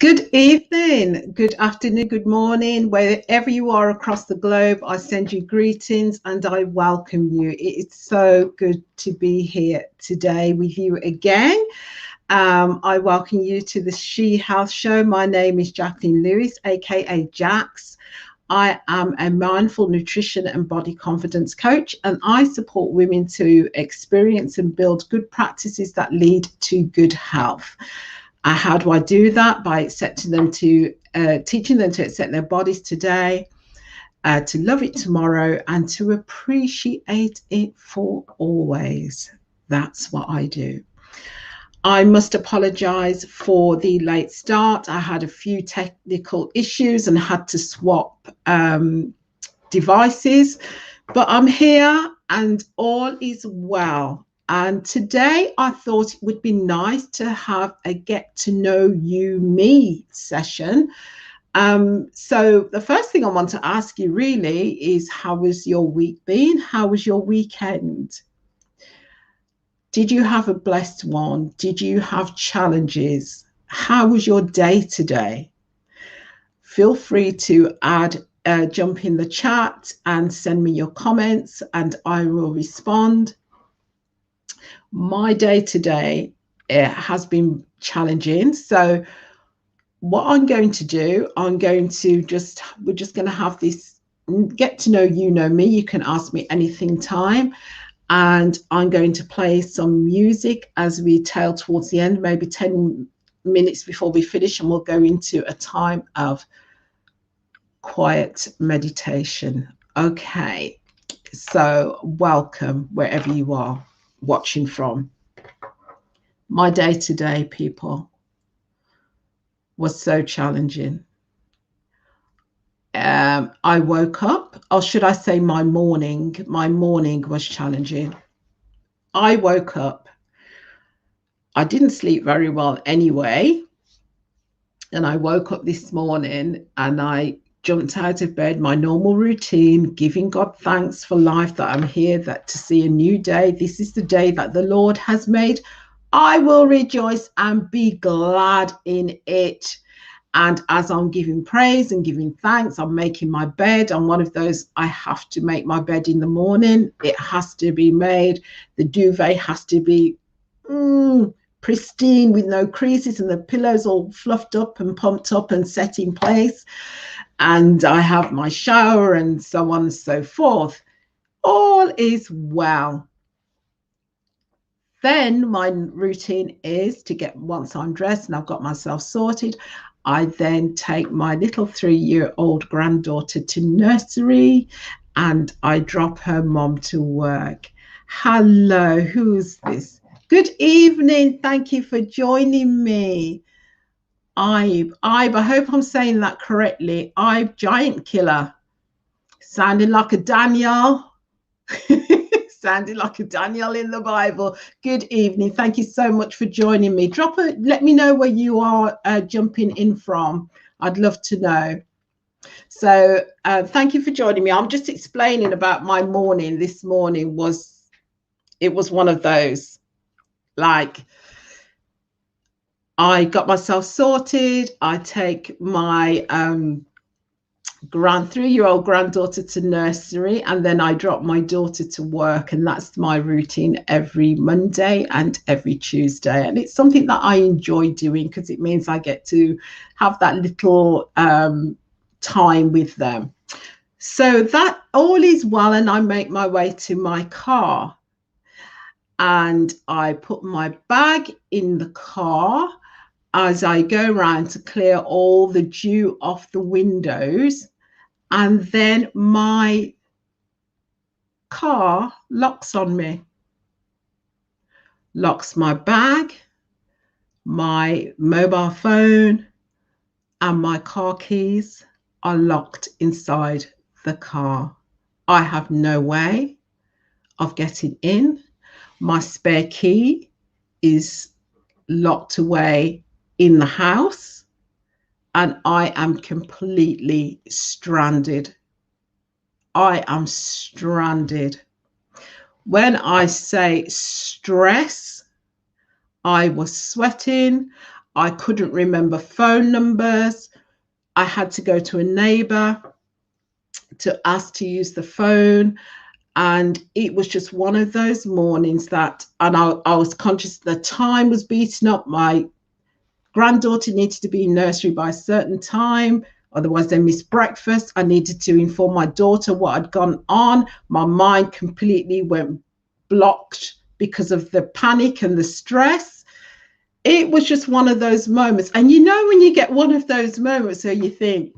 Good evening, good afternoon, good morning, wherever you are across the globe. I send you greetings and I welcome you. It's so good to be here today with you again. I welcome you to the She Health Show. My name is Jacqueline Lewis, aka JACQS. I am a mindful nutrition and body confidence coach, and I support women to experience and build good practices that lead to good health. How do I do that? By teaching them to accept their bodies today, to love it tomorrow, and to appreciate it for always. That's what I do. I must apologize for the late start. I had a few technical issues and had to swap devices, but I'm here and all is well. And today I thought it would be nice to have a get to know you me session. So the first thing I want to ask you really is, how was your week been? How was your weekend? Did you have a blessed one? Did you have challenges? How was your day today? Feel free to jump in the chat and send me your comments and I will respond. My day today has been challenging. So what I'm going to do, we're just going to have this get to know you know me. You can ask me anything time. And I'm going to play some music as we tail towards the end, maybe 10 minutes before we finish, and we'll go into a time of quiet meditation. Okay, so welcome wherever you are watching from. My day today, people, was so challenging. I woke up, or should I say my morning was challenging. I woke up, I didn't sleep very well anyway, and I woke up this morning and I jumped out of bed, my normal routine, giving God thanks for life, that I'm here, that to see a new day. This is the day that the Lord has made. I will rejoice and be glad in it. And as I'm giving praise and giving thanks, I'm making my bed. I'm one of those, I have to make my bed in the morning. It has to be made. The duvet has to be pristine with no creases, and the pillows all fluffed up and pumped up and set in place. And I have my shower and so on and so forth. All is well. Then my routine is to get, once I'm dressed and I've got myself sorted, I then take my little 3-year-old granddaughter to nursery and I drop her mom to work. Hello, who's this? Good evening. Thank you for joining me. I hope I'm saying that correctly. Giant Killer. Sounding like a Daniel. Sounding like a Daniel in the Bible. Good evening. Thank you so much for joining me. Let me know where you are jumping in from. I'd love to know. So thank you for joining me. I'm just explaining about my morning. This morning was one of those, like, I got myself sorted. I take my 3-year-old granddaughter to nursery, and then I drop my daughter to work, and that's my routine every Monday and every Tuesday. And it's something that I enjoy doing because it means I get to have that little time with them. So that all is well, and I make my way to my car and I put my bag in the car as I go around to clear all the dew off the windows. And then my car locks on me, locks my bag, my mobile phone, and my car keys are locked inside the car. I have no way of getting in. My spare key is locked away in the house, and I am completely stranded. I am stranded. When I say stress, I was sweating. I couldn't remember phone numbers. I had to go to a neighbor to ask to use the phone. And it was just one of those mornings that, and I was conscious the time was beating up. My granddaughter needed to be in nursery by a certain time, otherwise they missed breakfast. I needed to inform my daughter what had gone on. My mind completely went blocked because of the panic and the stress. It was just one of those moments. And you know, when you get one of those moments where you think,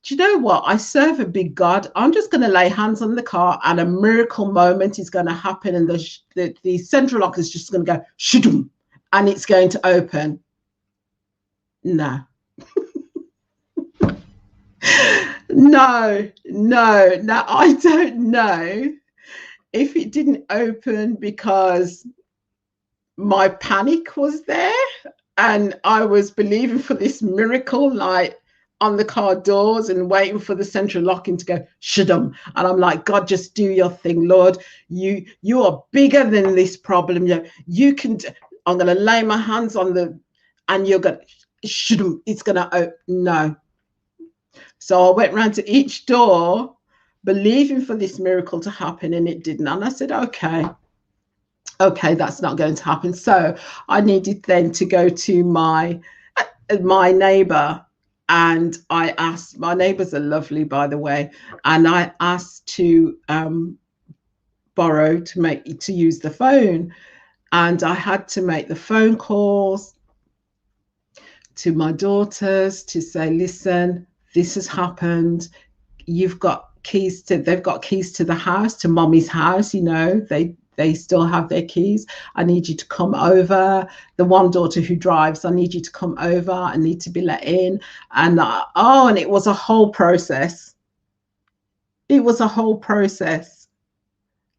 do you know what? I serve a big God. I'm just going to lay hands on the car and a miracle moment is going to happen. And the central lock is just going to go, shudum, and it's going to open. No. No, I don't know if it didn't open because my panic was there and I was believing for this miracle, like on the car doors and waiting for the central locking to go shudum. And I'm like, God, just do your thing, Lord. You are bigger than this problem. You can. I'm going to lay my hands on the, and you're going to shudum. It's going to open. No. So I went round to each door, believing for this miracle to happen, and it didn't. And I said, okay, that's not going to happen. So I needed then to go to my neighbor, and I asked, my neighbors are lovely, by the way, and I asked to borrow to use the phone, and I had to make the phone calls to my daughters to say, listen, this has happened. They've got keys to the house, to mommy's house. You know, they still have their keys. I need you to come over. The one daughter who drives, I need you to come over. I need to be let in. And and it was a whole process. It was a whole process.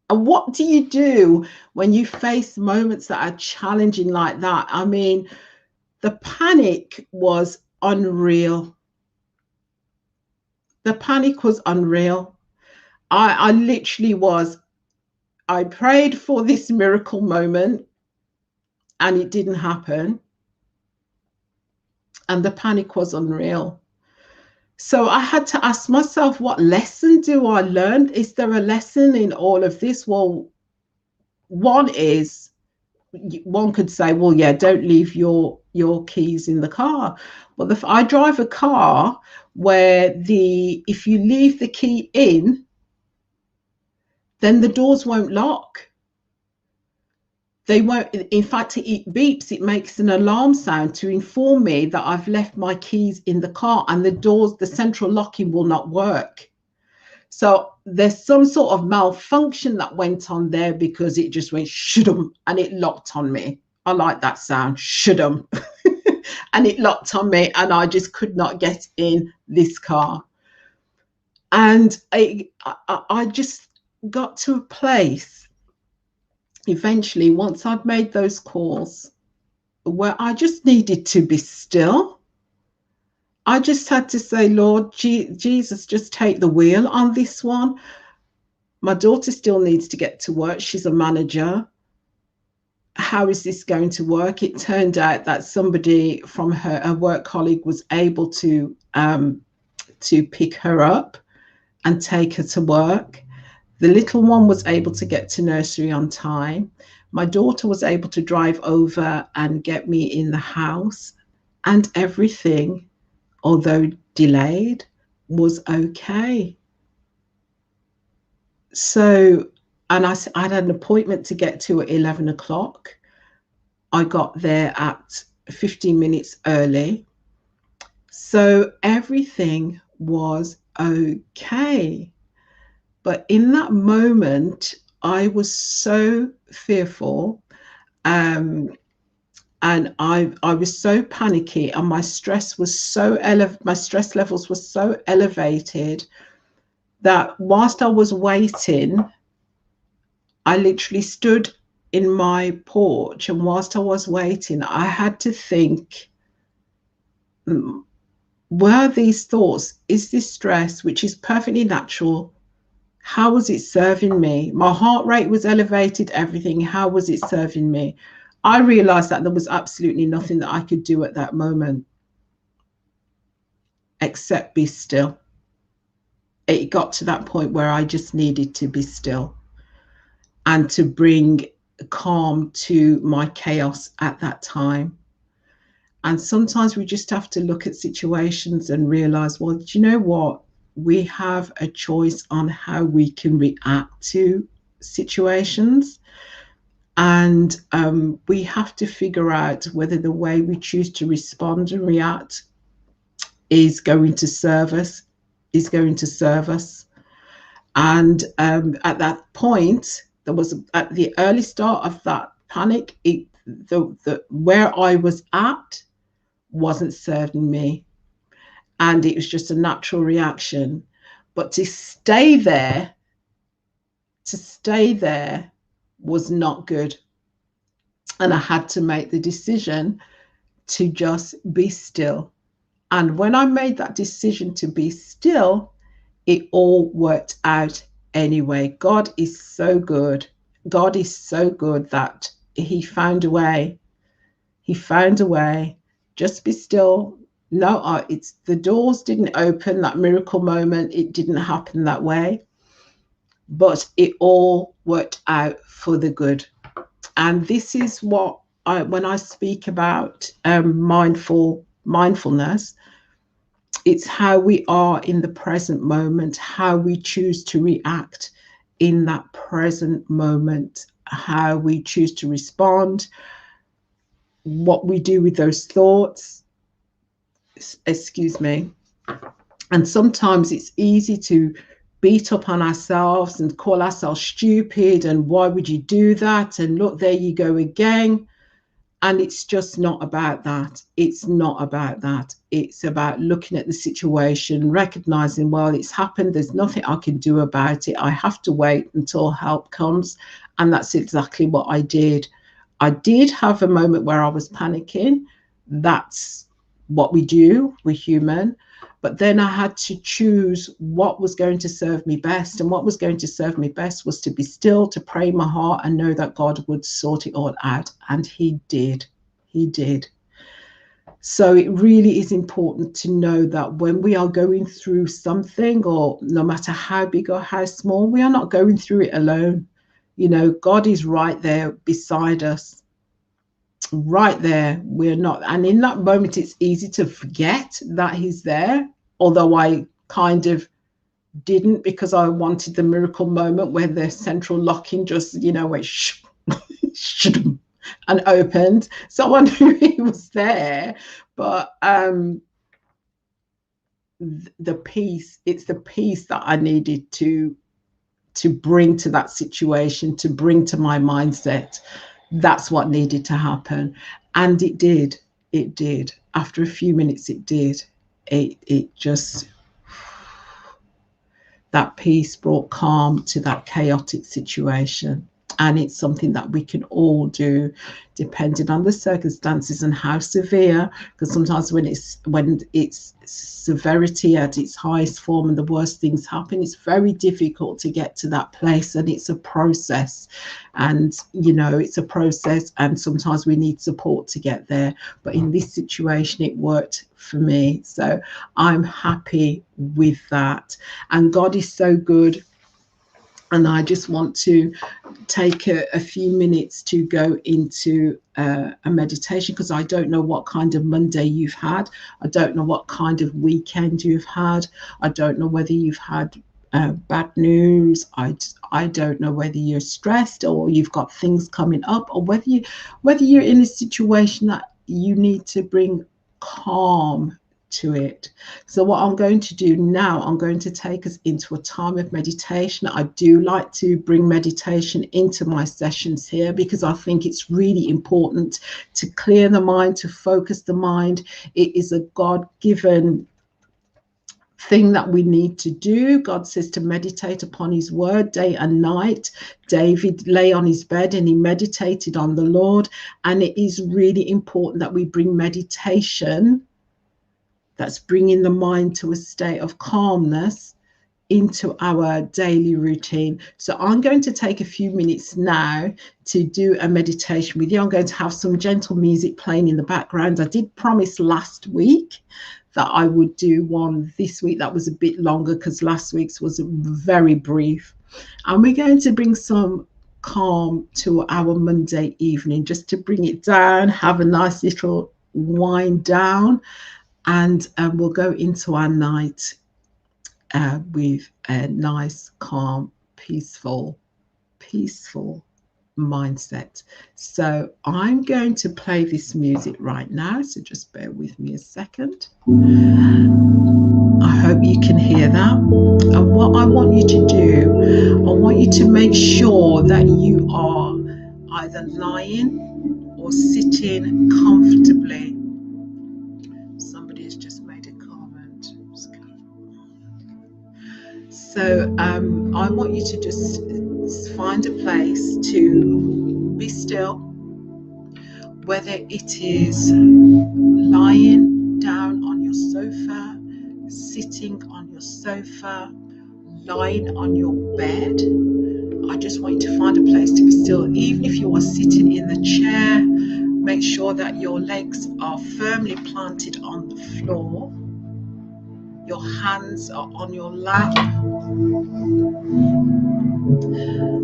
And what do you do when you face moments that are challenging like that? I mean, the panic was unreal. The panic was unreal. I literally was. I prayed for this miracle moment and it didn't happen. And the panic was unreal. So I had to ask myself, what lesson do I learn? Is there a lesson in all of this? Well, one could say, well, yeah, don't leave your keys in the car. Well, I drive a car where if you leave the key in, then the doors won't lock. They won't. In fact, it beeps. It makes an alarm sound to inform me that I've left my keys in the car, and the central locking will not work. So there's some sort of malfunction that went on there because it just went shudum and it locked on me. I like that sound, shudum. And it locked on me and I just could not get in this car. And I just got to a place eventually, once I'd made those calls, where I just needed to be still. I just had to say, Lord, Jesus, just take the wheel on this one. My daughter still needs to get to work. She's a manager. How is this going to work? It turned out that somebody from her work colleague was able to pick her up and take her to work. The little one was able to get to nursery on time. My daughter was able to drive over and get me in the house, and everything, although delayed, was okay. So, and I had an appointment to get to at 11 o'clock. I got there at 15 minutes early. So everything was okay. But in that moment, I was so fearful, and I was so panicky, and my stress levels were so elevated that whilst I was waiting, I literally stood in my porch, and whilst I was waiting, I had to think, were these thoughts, is this stress, which is perfectly natural, how was it serving me? My heart rate was elevated, everything. How was it serving me? I realized that there was absolutely nothing that I could do at that moment except be still. It got to that point where I just needed to be still and to bring calm to my chaos at that time. And sometimes we just have to look at situations and realize, well, do you know what? We have a choice on how we can react to situations. And we have to figure out whether the way we choose to respond and react is going to serve us, is going to serve us. And at that point, there was at the early start of that panic, the where I was at wasn't serving me, and it was just a natural reaction. But to stay there was not good, and I had to make the decision to just be still. And when I made that decision to be still, it all worked out anyway. God is so good. God is so good that he found a way. He found a way. Just be still. No, it's the doors didn't open, that miracle moment. It didn't happen that way. But it all worked out for the good. And this is what when I speak about mindfulness, it's how we are in the present moment, how we choose to react in that present moment, how we choose to respond, what we do with those thoughts. Excuse me. And sometimes it's easy to beat up on ourselves and call ourselves stupid. And why would you do that? And look, there you go again. And it's just not about that. It's not about that. It's about looking at the situation, recognizing, well, it's happened. There's nothing I can do about it. I have to wait until help comes. And that's exactly what I did. I did have a moment where I was panicking. That's what we do. We're human. But then I had to choose what was going to serve me best. And what was going to serve me best was to be still, to pray my heart and know that God would sort it all out. And he did. He did. So it really is important to know that when we are going through something, or no matter how big or how small, we are not going through it alone. You know, God is right there beside us. Right there. We're not. And in that moment, it's easy to forget that he's there. Although I kind of didn't, because I wanted the miracle moment where the central locking just, went shh, and opened. So I knew he was there. But the peace, it's the peace that I needed to bring to that situation, to bring to my mindset. That's what needed to happen. And it did. It did. After a few minutes, it did. It just, that peace brought calm to that chaotic situation. And it's something that we can all do, depending on the circumstances and how severe. Because sometimes when it's severity at its highest form and the worst things happen, it's very difficult to get to that place. And it's a process. And it's a process. And sometimes we need support to get there. But in this situation, it worked for me. So I'm happy with that. And God is so good. And I just want to take a few minutes to go into a meditation, because I don't know what kind of Monday you've had. I don't know what kind of weekend you've had. I don't know whether you've had bad news. I don't know whether you're stressed or you've got things coming up, or whether you're in a situation that you need to bring calm to it. So what I'm going to do now, I'm going to take us into a time of meditation. I do like to bring meditation into my sessions here, because I think it's really important to clear the mind, to focus the mind. It is a God-given thing that we need to do. God says to meditate upon his word day and night. David lay on his bed and he meditated on the Lord. And it is really important that we bring meditation that's bringing the mind to a state of calmness into our daily routine. So I'm going to take a few minutes now to do a meditation with you. I'm going to have some gentle music playing in the background. I did promise last week that I would do one this week that was a bit longer because last week's was very brief. And we're going to bring some calm to our Monday evening, just to bring it down, have a nice little wind down, and we'll go into our night with a nice, calm, peaceful mindset. So I'm going to play this music right now. So just bear with me a second. I hope you can hear that. And what I want you to do, I want you to make sure that you are either lying or sitting comfortably. Somebody has just made a comment. So I want you to just find a place to be still, whether it is lying down on your sofa, sitting on your sofa, lying on your bed. I just want you to find a place to be still. Even if you are sitting in the chair, make sure that your legs are firmly planted on the floor. Your hands are on your lap.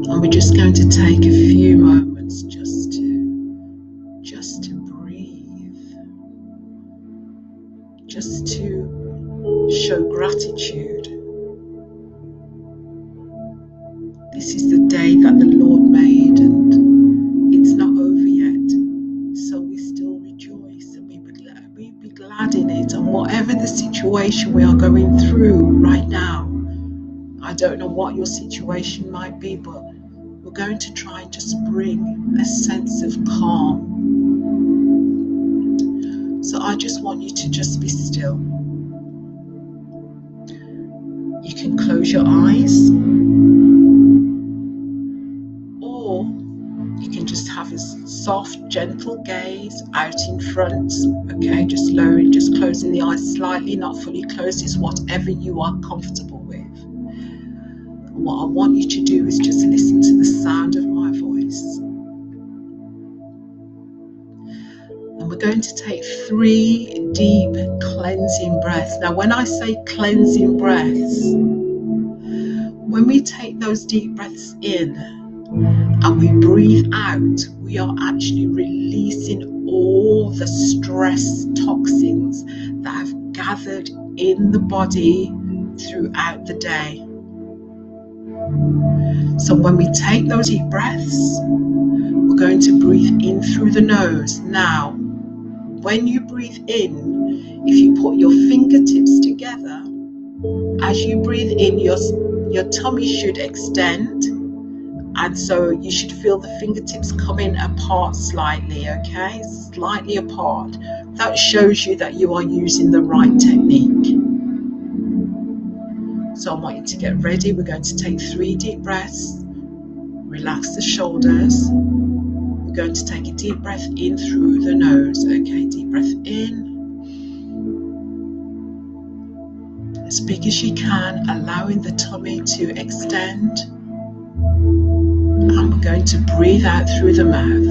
And we're just going to take a few moments just to breathe, just to show gratitude. This is the day that the Lord made, and it's not over yet. So we still rejoice and we be glad in it. And whatever the situation we are going through right now, I don't know what your situation might be, but we're going to try and just bring a sense of calm. So I just want you to just be still. You can close your eyes, or you can just have a soft, gentle gaze out in front. Okay, just lowering, just closing the eyes slightly, not fully closed. It's whatever you are comfortable with. And what I want you to do is just listen to the sound of my voice. And we're going to take 3 deep cleansing breaths. Now, when I say cleansing breaths, when we take those deep breaths in and we breathe out, we are actually releasing all the stress toxins that have gathered in the body throughout the day. So when we take those deep breaths, we're going to breathe in through the nose. Now, when you breathe in, if you put your fingertips together, as you breathe in, your tummy should extend, and so you should feel the fingertips coming apart slightly, okay? Slightly apart. That shows you that you are using the right technique. So I want you to get ready. We're going to take 3 deep breaths. Relax the shoulders. We're going to take a deep breath in through the nose. Okay, deep breath in. As big as you can, allowing the tummy to extend. And we're going to breathe out through the mouth.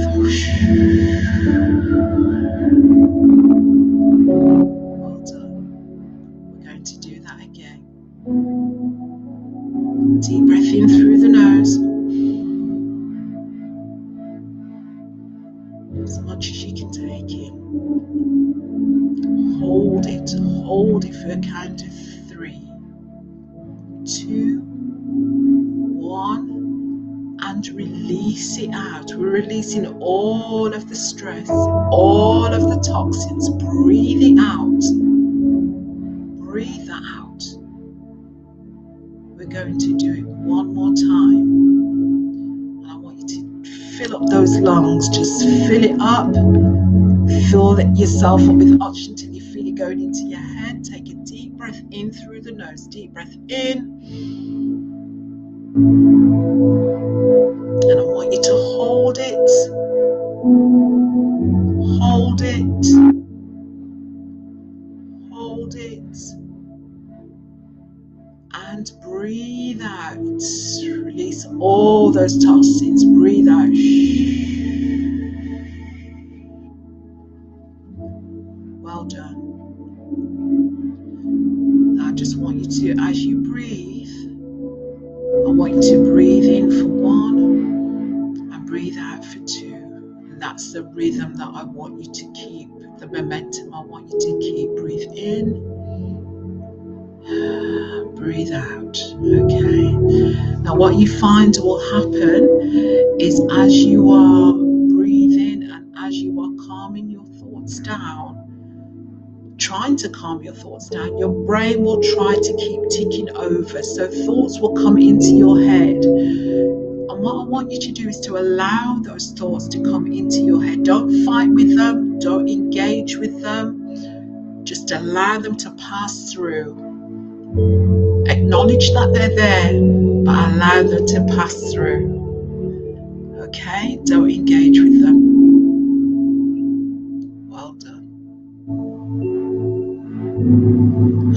Well done. We're going to do that again. Deep breath in through the nose. As much as you can take in. Hold it for a count of 3, 2, 1, and release it out. We're releasing all of the stress, all of the toxins. Breathe it out. Breathe that out. We're going to do it one more time. And I want you to fill up those lungs. Just fill it up. Fill yourself up with oxygen until you feel it going into your head. Take a deep breath in through the nose. Deep breath in. And I want you to hold it. Hold it. Hold it. And breathe. out. Release all those toxins. Breathe out. Well done. Now I just want you to, as you breathe, I want you to breathe in for 1 and breathe out for 2. And that's the rhythm that I want you to keep, the momentum I want you to keep. Breathe in, breathe out. Okay. Now what you find will happen is as you are breathing and as you are calming your thoughts down, trying to calm your thoughts down, your brain will try to keep ticking over. So thoughts will come into your head. And what I want you to do is to allow those thoughts to come into your head. Don't fight with them. Don't engage with them. Just allow them to pass through. Acknowledge that they're there, but allow them to pass through. Okay? Don't engage with them. Well done.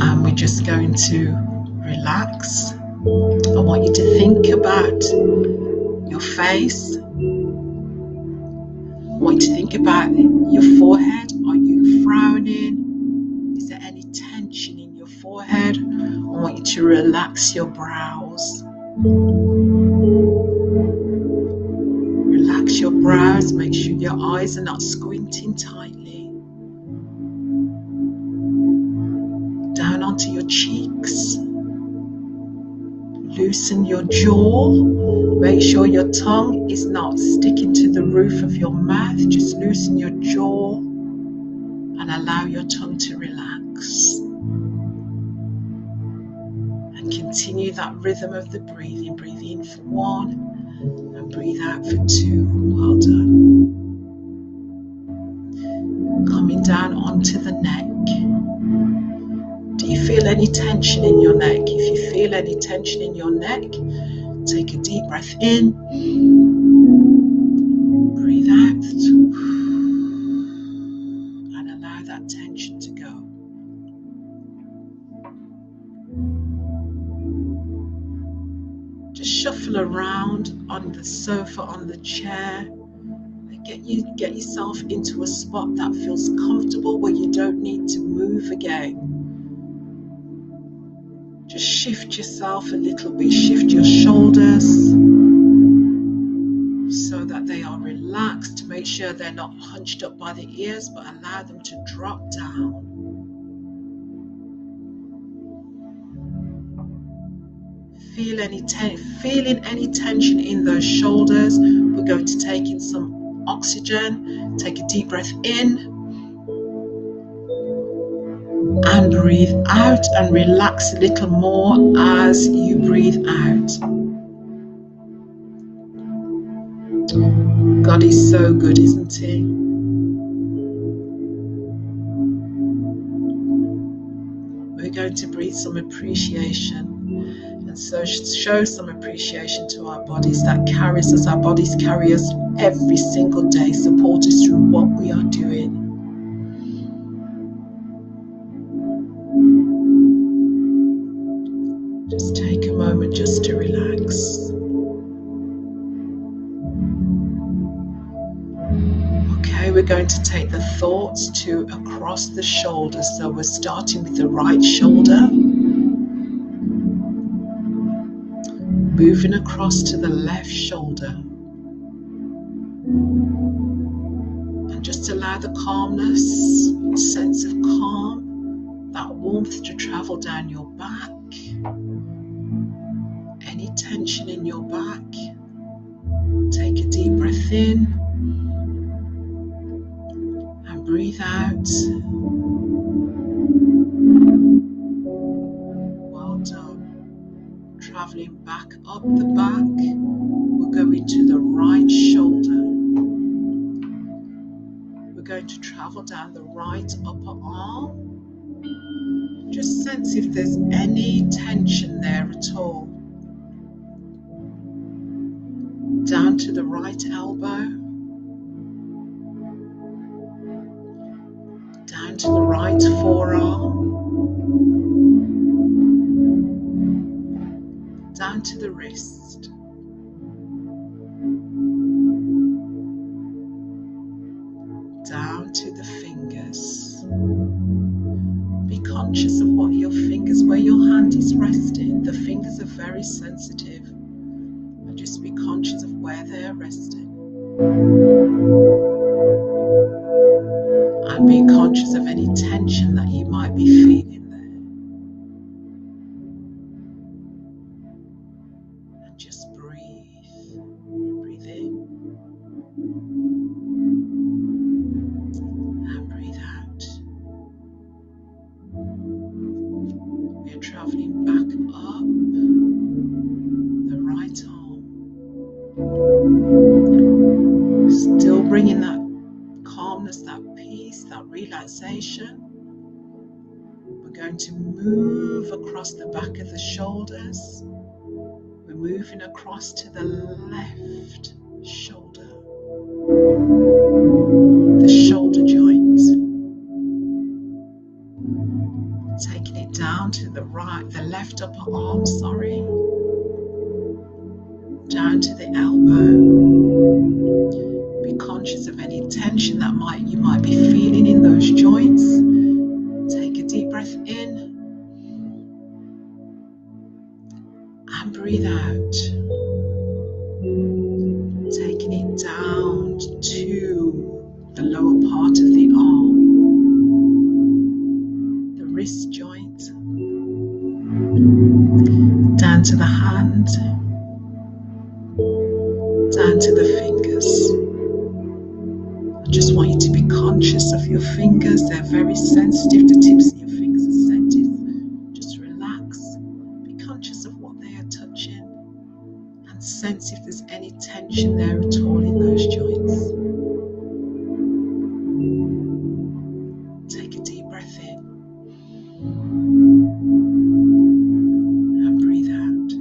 And we're just going to relax. I want you to think about your face. I want you to think about your forehead. Are you frowning? Is there any tension in your forehead? I want you to relax your brows. Relax your brows. Make sure your eyes are not squinting tightly. Down onto your cheeks. Loosen your jaw. Make sure your tongue is not sticking to the roof of your mouth. Just loosen your jaw and allow your tongue to relax. And continue that rhythm of the breathing. Breathe in for 1 and breathe out for 2. Well done. Coming down onto the neck. Do you feel any tension in your neck? If you feel any tension in your neck, take a deep breath in, breathe out, and allow that tension to go. Just shuffle around on the sofa, on the chair, and get yourself into a spot that feels comfortable where you don't need to move again. Just shift yourself a little bit, shift your shoulders so that they are relaxed. Make sure they're not hunched up by the ears, but allow them to drop down. Feeling any tension in those shoulders. We're going to take in some oxygen. Take a deep breath in. And breathe out and relax a little more as you breathe out. God is so good, isn't He? We're going to breathe some appreciation and so show some appreciation to our bodies that carries us. Our bodies carry us every single day, support us through what we are doing. Just take a moment just to relax. Okay, we're going to take the thoughts to across the shoulders. So we're starting with the right shoulder, moving across to the left shoulder. And just allow the calmness, sense of calm, that warmth to travel down your back. Any tension in your back, take a deep breath in and breathe out. Well done. Traveling back up the back, we're going to the right shoulder. We're going to travel down the right upper arm. Just sense if there's any tension there at all. Down to the right elbow, down to the right forearm, down down to the wrist, down to the fingers. Be conscious of what your fingers, where your hand is resting. The fingers are very sensitive, and just be conscious of where they're resting. And be conscious of any tension that you might be feeling there. And just breathe. Breathe in. And breathe out. We're traveling back up the right arm. Still bringing that calmness, that peace, that relaxation. We're going to move across the back of the shoulders. We're moving across to the left shoulder, the shoulder joint. Taking it down to the right, the left upper arm, down to the elbow. Be conscious of any tension that you might be feeling in those joints. Take a deep breath in and breathe out. Taking it down to the lower part of the arm, the wrist joint, down to the hand, down to the fingers. I just want you to be conscious of your fingers. They're very sensitive. The tips of your fingers are sensitive. Just relax. Be conscious of what they are touching and sense if there's any tension there at all in those joints. Take a deep breath in and breathe out.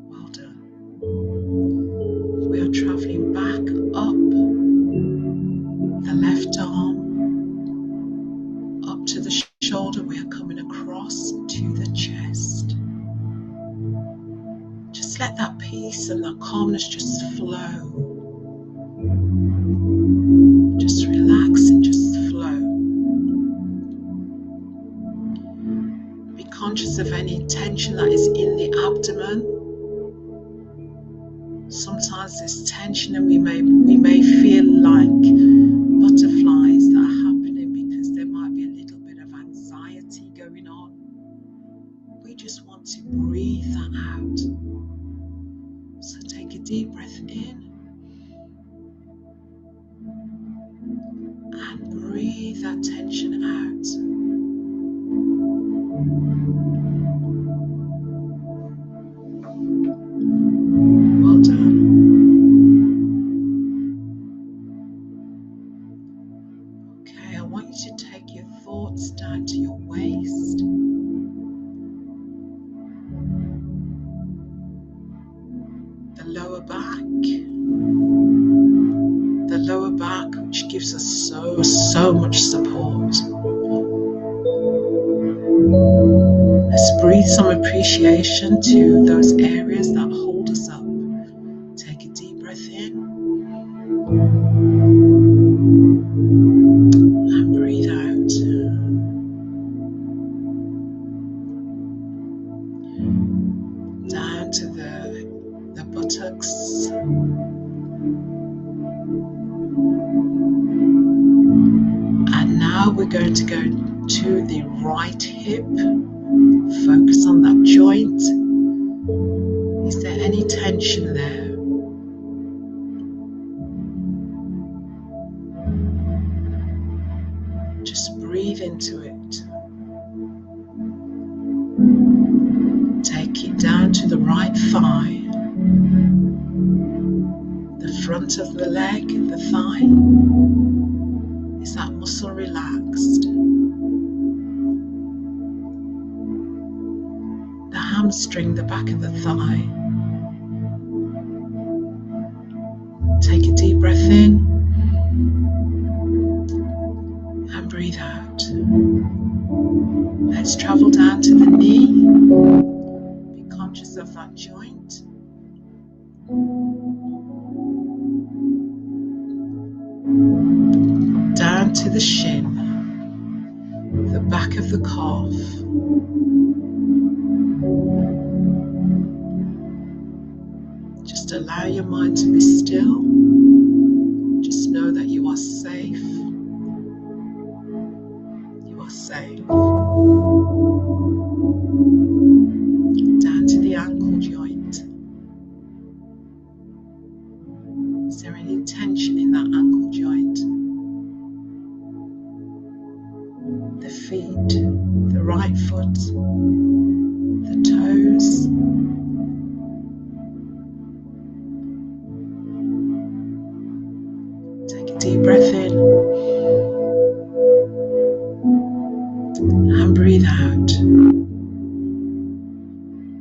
Well done. We are traveling back up the left arm, up to the shoulder. We are coming across to the chest. Just let that peace and that calmness just flow. Just relax and just flow. Be conscious of any tension that is in the abdomen. Sometimes there's tension and we may feel like butterflies that are happening because there might be a little bit of anxiety going on. We just want to breathe that out. So take a deep breath in and breathe that tension out. Well done. Okay, I want you to take your thoughts down to your waist. The lower back, which gives us so much support. Let's breathe some appreciation to those areas that hold us up. Take a deep breath in and breathe out. Down to the buttocks. And now we're going to go to the right hip. Focus on that joint. Is there any tension there? Just breathe into it. Take it down to the right thigh. The front of the leg, the thigh. Is that muscle relaxed? The hamstring, the back of the thigh. Take a deep breath in and breathe out. Let's travel down to the knee. that joint. Down to the shin, the back of the calf. Just allow your mind to be still. Just know that you are safe. You are safe. Down to the ankle joint. Is there any tension in that ankle joint? The feet, the right foot, the toes. Take a deep breath in and breathe out.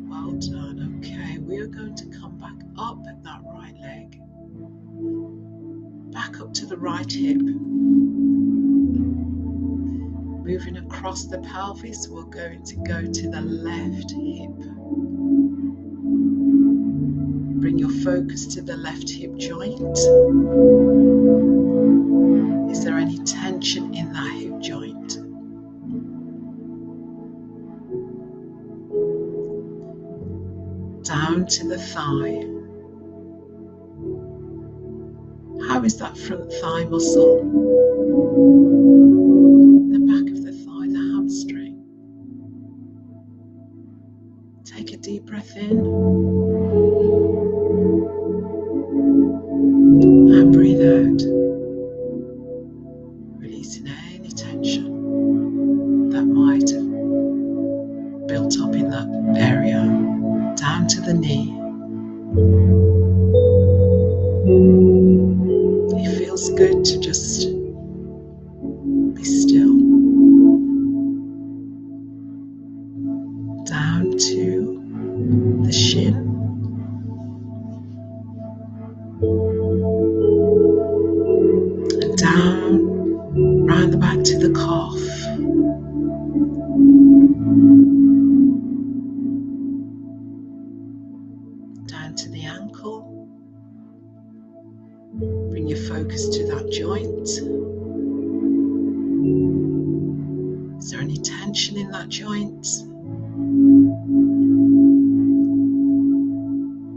Well done. Okay, we are going to come back up at that right leg. Back up to the right hip. Moving across the pelvis, we're going to go to the left hip. Bring your focus to the left hip joint. Is there any tension in that hip joint? Down to the thigh. How is that front thigh muscle? The back of the thigh, the hamstring. Take a deep breath in and breathe out. Releasing any tension that might have built up in that area. Down to the knee. It feels good to just be still. Down to the shin. And down, round the back to the calf. Down to the ankle. Bring your focus to that joint. Is there any tension in that joint?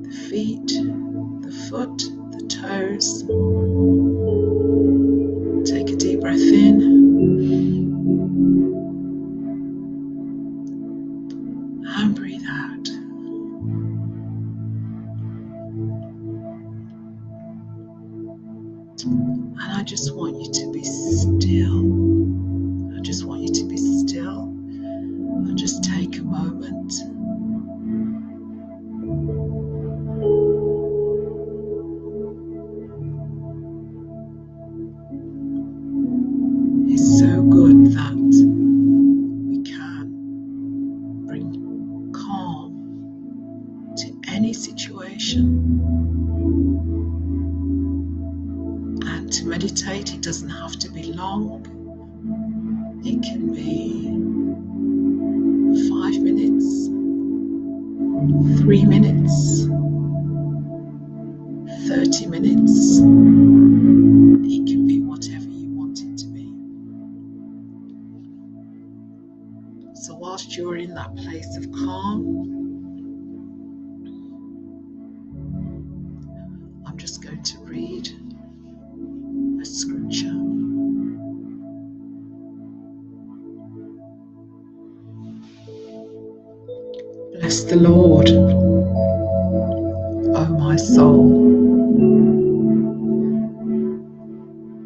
The feet, the foot, the toes. Take a deep breath in and breathe out. And I just want you to be still. I just want you to be still and just take a moment. It's so good that we can bring calm to any situation. And to meditate, it doesn't have to be long. It can be 5 minutes, 3 minutes, 30 minutes. It can be whatever you want it to be. So whilst you're in that place of calm, I'm just going to read a scripture. Bless the Lord, O my soul,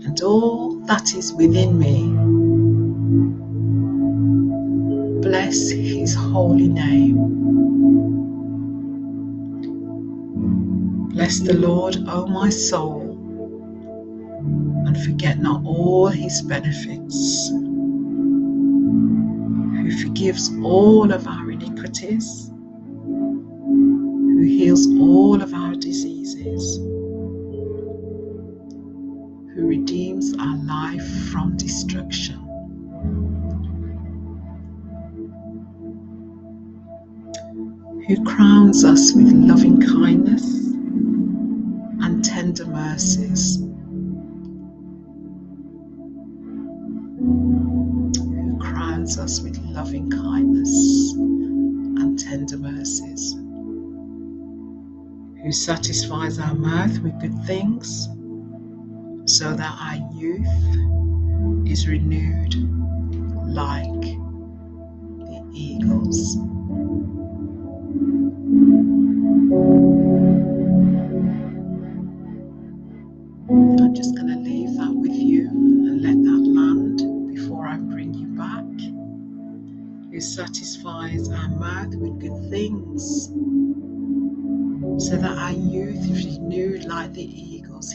and all that is within me. Bless his holy name. Bless the Lord, O my soul, and forget not all his benefits, who forgives all of our iniquities, who heals all of our diseases, who redeems our life from destruction, who crowns us with loving kindness and tender mercies, who crowns us with loving kindness and tender mercies, who satisfies our mouth with good things, so that our youth is renewed like the eagles. I'm just going to leave that with you and let that land before I bring you back. Who satisfies our mouth with good things, so that our youth is renewed like the eagles.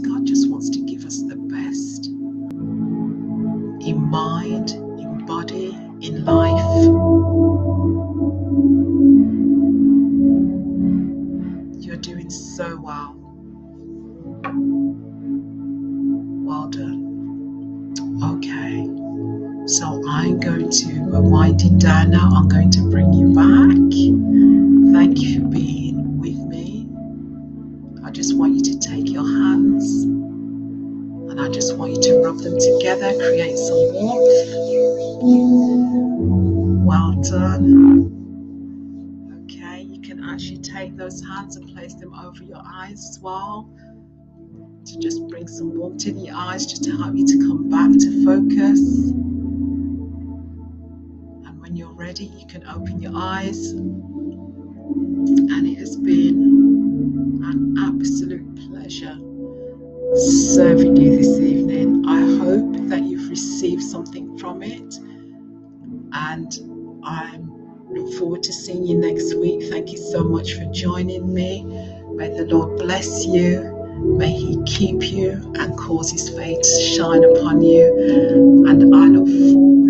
God just wants to give us the best in mind, in body, in life. You're doing so well. Well done. Okay, so I'm going to wind it down now. I'm going to bring you back. Thank you for being with me. I just want you to take your hands and I just want you to rub them together, create some warmth. Well done. Okay, you can actually take those hands and place them over your eyes as well, to just bring some warmth to the eyes, just to help you to come back to focus. And when you're ready, you can open your eyes. And it has been an absolute pleasure serving you this evening. I hope that you've received something from it, and I look forward to seeing you next week. Thank you so much for joining me. May the Lord bless you. May He keep you and cause His face to shine upon you. And I look forward